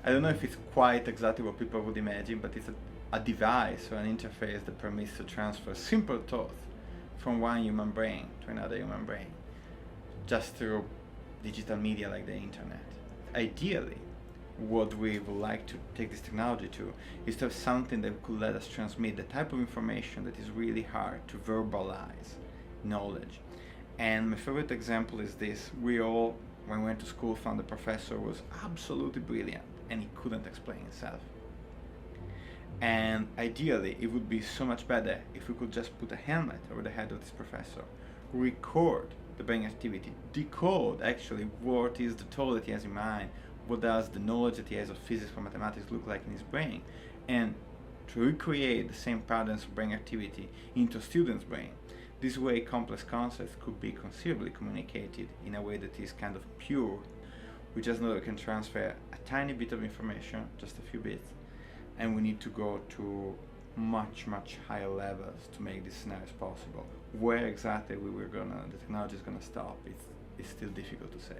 I don't know if it's quite exactly what people would imagine, but it's a device or an interface that permits to transfer simple thoughts from one human brain to another human brain, just through digital media like the internet. Ideally, what we would like to take this technology to is to have something that could let us transmit the type of information that is really hard to verbalize, knowledge. And my favorite example is this. We all, when we went to school, found the professor was absolutely brilliant and he couldn't explain himself. And ideally, it would be so much better if we could just put a helmet over the head of this professor, record the brain activity, decode actually what is the thought that he has in mind, what does the knowledge that he has of physics or mathematics look like in his brain, and to recreate the same patterns of brain activity into a student's brain. This way, complex concepts could be conceivably communicated in a way that is kind of pure. We just know that we can transfer a tiny bit of information, just a few bits, and we need to go to much higher levels to make these scenarios possible. Where exactly the technology is gonna stop, it's still difficult to say.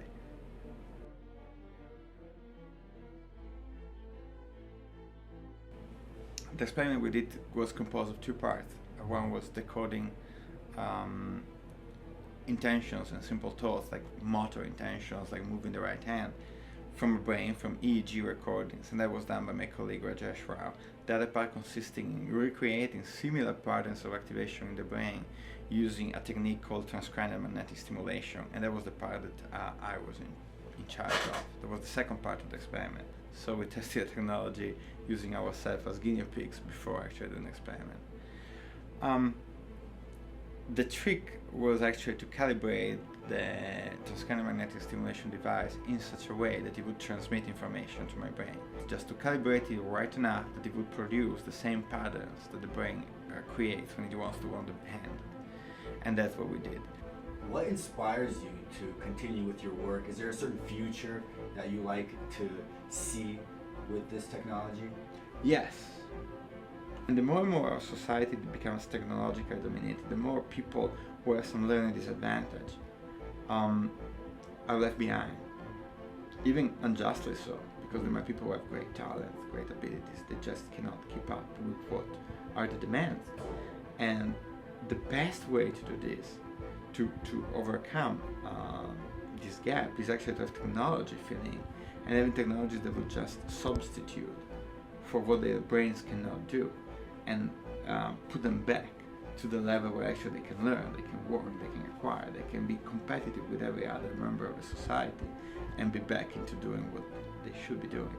The experiment we did was composed of two parts. One was decoding intentions and simple thoughts, like motor intentions, like moving the right hand, from a brain, from EEG recordings, and that was done by my colleague Rajesh Rao. The other part consisting in recreating similar patterns of activation in the brain using a technique called transcranial magnetic stimulation, and that was the part that I was in charge of. That was the second part of the experiment. So we tested the technology using ourselves as guinea pigs before actually doing the experiment. The trick was actually to calibrate the transcranial magnetic stimulation device in such a way that it would transmit information to my brain. Just to calibrate it right enough that it would produce the same patterns that the brain creates when it wants to on the hand. And that's what we did. What inspires you to continue with your work? Is there a certain future that you like to see with this technology? Yes. And the more and more our society becomes technologically dominated, the more people who have some learning disadvantage are left behind. Even unjustly so, because there are people who have great talents, great abilities, they just cannot keep up with what are the demands. And the best way to do this, to overcome this gap, is actually to have technology fill in, and having technologies that will just substitute for what their brains cannot do, and put them back to the level where actually they can learn, they can work, they can acquire, they can be competitive with every other member of the society and be back into doing what they should be doing.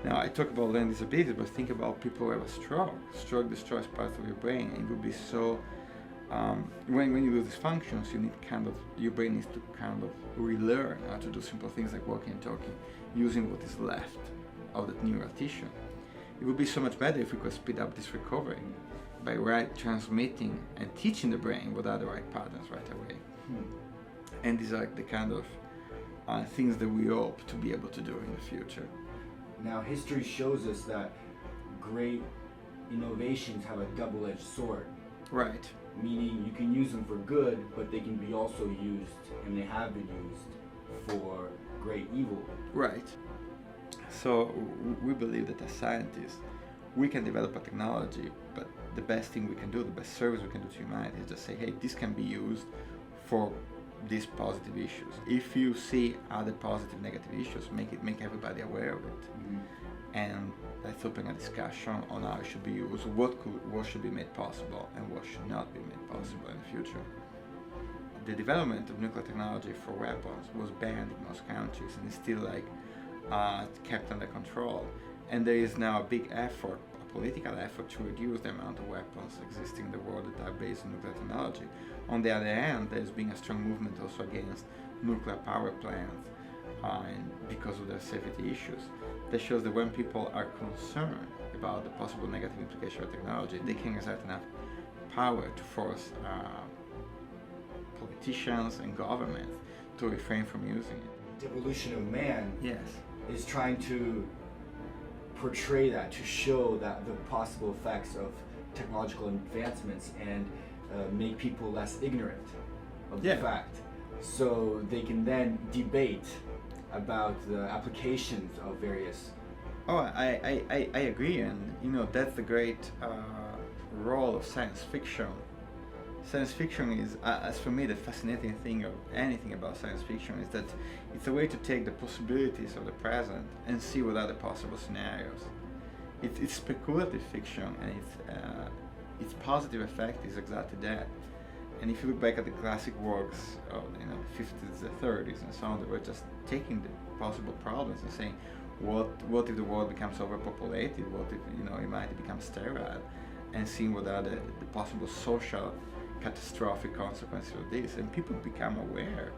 Now, I talk about learning disabilities, but think about people who have a stroke. Stroke destroys parts of your brain, and it would be so, when you do these functions, your brain needs to kind of relearn how to do simple things like walking and talking, using what is left of that neural tissue. It would be so much better if we could speed up this recovery by transmitting and teaching the brain what are the right patterns right away. And these are the kind of things that we hope to be able to do in the future. Now, history shows us that great innovations have a double-edged sword. Right. Meaning you can use them for good, but they can be also used, and they have been used, for great evil. Right. So we believe that as scientists, we can develop a technology, but the best thing we can do, the best service we can do to humanity is just say, hey, this can be used for these positive issues. If you see other positive, negative issues, make everybody aware of it. Mm-hmm. And let's open a discussion on how it should be used, what should be made possible and what should not be made possible in the future. The development of nuclear technology for weapons was banned in most countries and is still kept under control. And there is now a big effort, a political effort, to reduce the amount of weapons existing in the world that are based on nuclear technology. On the other hand, there's been a strong movement also against nuclear power plants and because of their safety issues. That shows that when people are concerned about the possible negative implication of technology, they can exert enough power to force politicians and governments to refrain from using it. Devolution of Man Yes. is trying to portray that, to show that the possible effects of technological advancements and make people less ignorant of the fact, so they can then debate about the applications of various Oh, I agree, and that's the great role of science fiction. Science fiction is, as for me, the fascinating thing of anything about science fiction is that it's a way to take the possibilities of the present and see what are the possible scenarios. It's speculative fiction, and its positive effect is exactly that. And if you look back at the classic works of the 50s, the 30s, and so on, they were just taking the possible problems and saying, what if the world becomes overpopulated? What if humanity becomes sterile? And seeing what are the possible social catastrophic consequences of this, and people become aware.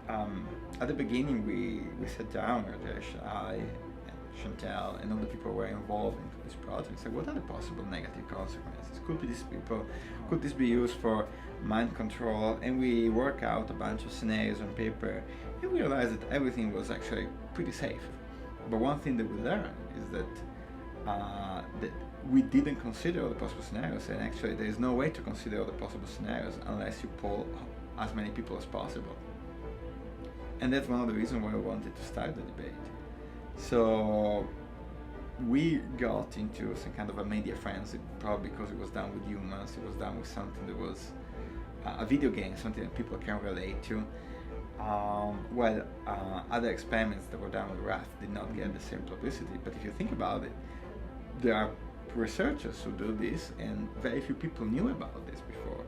At the beginning, we sat down, Rajesh, I, and Chantal, and all the people who were involved in this project, and said, what are the possible negative consequences? Could this be used for mind control? And we work out a bunch of scenarios on paper, and we realized that everything was actually pretty safe. But one thing that we learned is that we didn't consider all the possible scenarios, and actually there is no way to consider all the possible scenarios unless you poll as many people as possible. And that's one of the reasons why we wanted to start the debate. So we got into some kind of a media frenzy, probably because it was done with humans, it was done with something that was a video game, something that people can relate to. While other experiments that were done with rats did not get the same publicity. But if you think about it, there are researchers who do this, and very few people knew about this before.